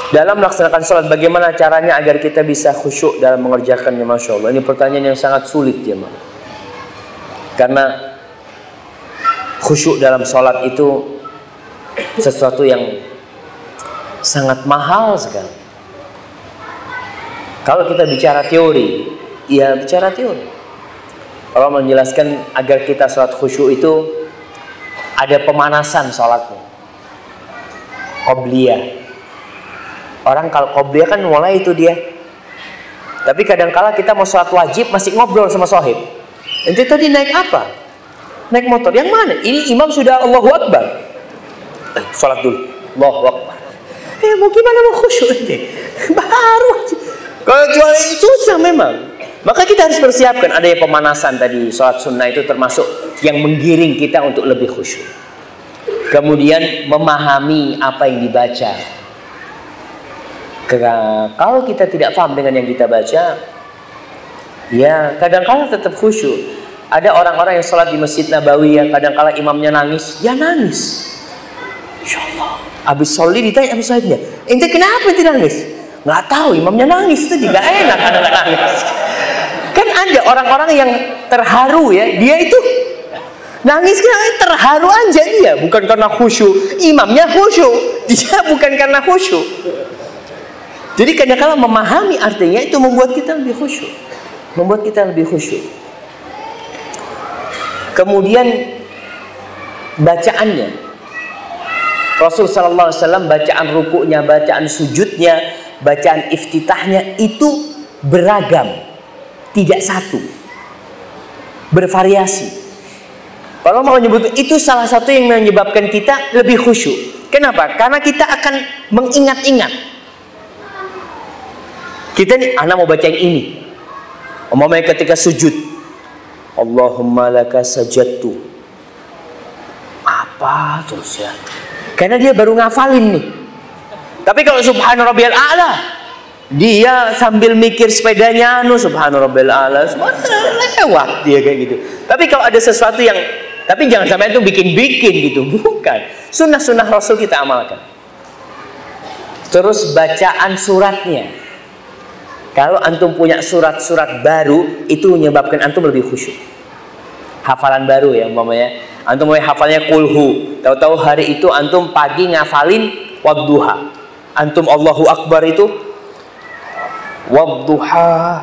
Dalam melaksanakan sholat, bagaimana caranya agar kita bisa khusyuk dalam mengerjakannya? Masya Allah, ini pertanyaan yang sangat sulit ya, karena khusyuk dalam sholat itu sesuatu yang sangat mahal sekali. Kalau kita bicara teori, ya bicara teori. Kalau menjelaskan agar kita sholat khusyuk itu ada pemanasan sholatnya, qobliyah. Orang kalau qobliyah kan mulai itu dia. Tapi kadang-kala kita mau sholat wajib masih ngobrol sama sohib. Ente tadi naik apa? Naik motor. Yang mana? Ini imam sudah Allahu Akbar. Sholat dulu. Allahu Akbar. Mau gimana mau khusyuk ini? Baru aja. Kalau jual ini susah memang. Maka kita harus persiapkan. Ada yang pemanasan tadi. Sholat sunnah itu termasuk yang menggiring kita untuk lebih khusyuk. Kemudian memahami apa yang dibaca. Kalau kita tidak paham dengan yang kita baca, ya kadang-kala tetap khusyuk. Ada orang-orang yang sholat di Masjid Nabawi, ya kadang-kala imamnya nangis, ya nangis. Insya Allah. Habis sholat ditanya habis sholatnya, ente kenapa ente nangis? Nggak tahu, imamnya nangis itu juga enak kalau nggak nangis. Kan ada orang-orang yang terharu ya, dia itu nangis karena terharu aja dia, bukan karena khusyuk. Imamnya khusyuk, dia bukan karena khusyuk. Jadi kadang-kala memahami artinya itu membuat kita lebih khusyuk. Membuat kita lebih khusyuk. Kemudian bacaannya. Rasul sallallahu alaihi wasallam bacaan rukuknya, bacaan sujudnya, bacaan iftitahnya itu beragam. Tidak satu. Bervariasi. Kalau mau menyebut itu salah satu yang menyebabkan kita lebih khusyuk. Kenapa? Karena kita akan mengingat-ingat. Kita nih, anak mau baca yang ini. Umpamanya ketika sujud, Allahumma laka sajadtu. Apa terus ya? Karena dia baru ngafalin nih. Tapi kalau subhana rabbiyal a'la, dia sambil mikir sepedanya, subhana rabbiyal a'la, lewat dia kayak gitu. Tapi kalau ada sesuatu yang, tapi jangan sampai itu bikin-bikin gitu, bukan. Sunnah-sunnah Rasul kita amalkan. Terus bacaan suratnya. Kalau antum punya surat-surat baru, itu menyebabkan antum lebih khusyuk. Hafalan baru ya umpamanya. Antum mulai hafalnya kulhu. Tahu-tahu hari itu antum pagi ngafalin wadduha. Antum Allahu Akbar itu wadduha.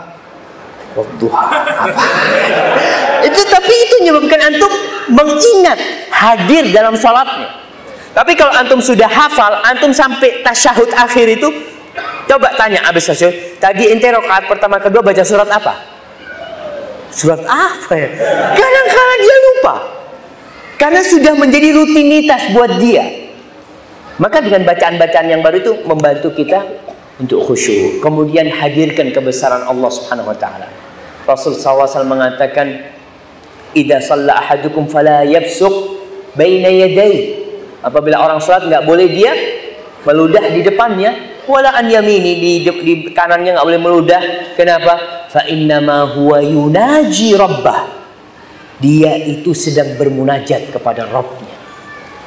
Wadduha. Apa? Itu tapi itu menyebabkan antum mengingat, hadir dalam salatnya. Tapi kalau antum sudah hafal, antum sampai tasyahud akhir itu, coba tanya abis tasyahud, tadi ente rakaat pertama kedua baca surat apa? Surat apa ya? Kadang-kadang dia lupa. Karena sudah menjadi rutinitas buat dia. Maka dengan bacaan-bacaan yang baru itu membantu kita untuk khusyuk. Kemudian hadirkan kebesaran Allah Subhanahu wa taala. Rasul SAW mengatakan, "Idza shalla ahadukum fala yabsuq baina yadayhi." Apabila orang salat enggak boleh dia meludah di depannya, wala an yamini, di kanannya enggak boleh meludah. Kenapa? Fa innama huwa yunaji rabbah. Dia itu sedang bermunajat kepada Rabbnya.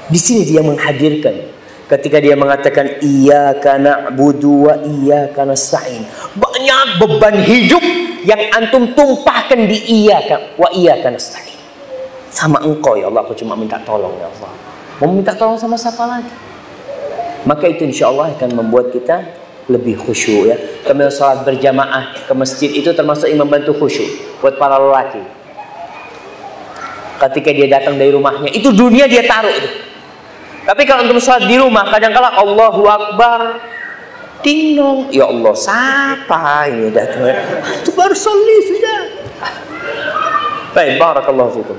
Di sini dia menghadirkan ketika dia mengatakan iyyaka na'budu wa iyyaka nasta'in. Banyak beban hidup yang antum tumpahkan di iyyaka wa iyyaka nasta'in. Sama engkau ya Allah, aku cuma minta tolong ya Allah. Mau minta tolong sama siapa lagi? Maka itu insya Allah akan membuat kita lebih khusyuk ya. Kemudian salat berjamaah ke masjid itu termasuk yang membantu khusyuk buat para lelaki. Ketika dia datang dari rumahnya, itu dunia dia taruh itu. Tapi kalau untuk salat di rumah, kadang-kala Allahu Akbar, ding dong, ya Allah, siapa ini datang? Itu baru sholat sudah. Baik, barakallahu fikum.